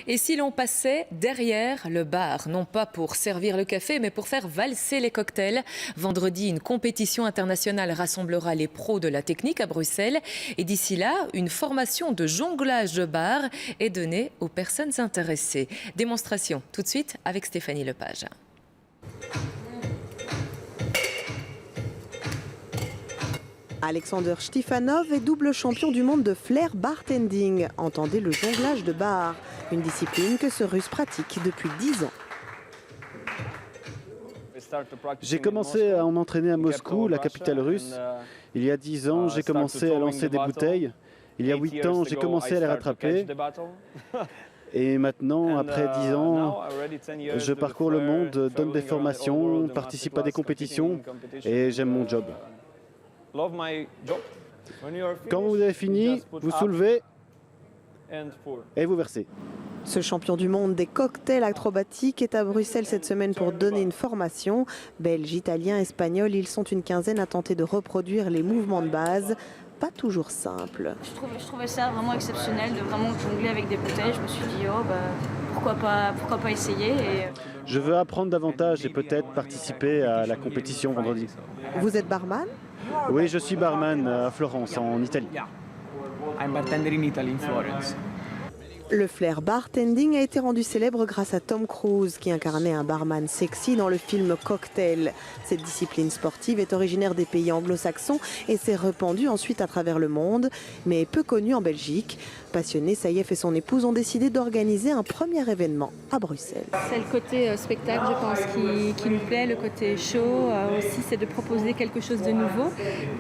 Et si l'on passait derrière le bar, non pas pour servir le café, mais pour faire valser les cocktails. Vendredi, une compétition internationale rassemblera les pros de la technique à Bruxelles. Et d'ici là, une formation de jonglage de bar est donnée aux personnes intéressées. Démonstration tout de suite avec Stéphanie Lepage. Alexander Stifanov est double champion du monde de flair bartending. Entendez le jonglage de bar, une discipline que ce Russe pratique depuis 10 ans. J'ai commencé à en entraîner à Moscou, la capitale russe. Il y a 10 ans, j'ai commencé à lancer des bouteilles. Il y a 8 ans, j'ai commencé à les rattraper. Et maintenant, après 10 ans, je parcours le monde, donne des formations, participe à des compétitions et j'aime mon job. Quand vous avez fini, vous soulevez et vous versez. Ce champion du monde des cocktails acrobatiques est à Bruxelles cette semaine pour donner une formation. Belges, Italiens, Espagnols, ils sont une quinzaine à tenter de reproduire les mouvements de base. Pas toujours simple. Je trouvais ça vraiment exceptionnel de vraiment jongler avec des bouteilles. Je me suis dit, oh, pourquoi pas essayer. Je veux apprendre davantage et peut-être participer à la compétition vendredi. Vous êtes barman? Oui, je suis barman à Florence, en Italie. I'm bartender in Italy, in Florence. Le flair bartending a été rendu célèbre grâce à Tom Cruise, qui incarnait un barman sexy dans le film Cocktail. Cette discipline sportive est originaire des pays anglo-saxons et s'est répandue ensuite à travers le monde, mais peu connue en Belgique. Passionné, Saïef et son épouse ont décidé d'organiser un premier événement à Bruxelles. C'est le côté spectacle, je pense, qui nous plaît, le côté show. Aussi, c'est de proposer quelque chose de nouveau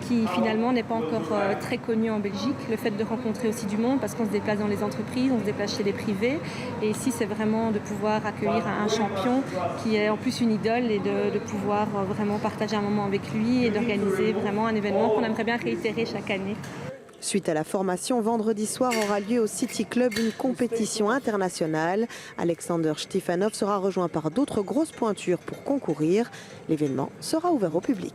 qui finalement n'est pas encore très connu en Belgique. Le fait de rencontrer aussi du monde, parce qu'on se déplace dans les entreprises, on se déplace chez les privés. Et ici, c'est vraiment de pouvoir accueillir un champion qui est en plus une idole et de pouvoir vraiment partager un moment avec lui et d'organiser vraiment un événement qu'on aimerait bien réitérer chaque année. Suite à la formation, vendredi soir aura lieu au City Club une compétition internationale. Alexander Stifanov sera rejoint par d'autres grosses pointures pour concourir. L'événement sera ouvert au public.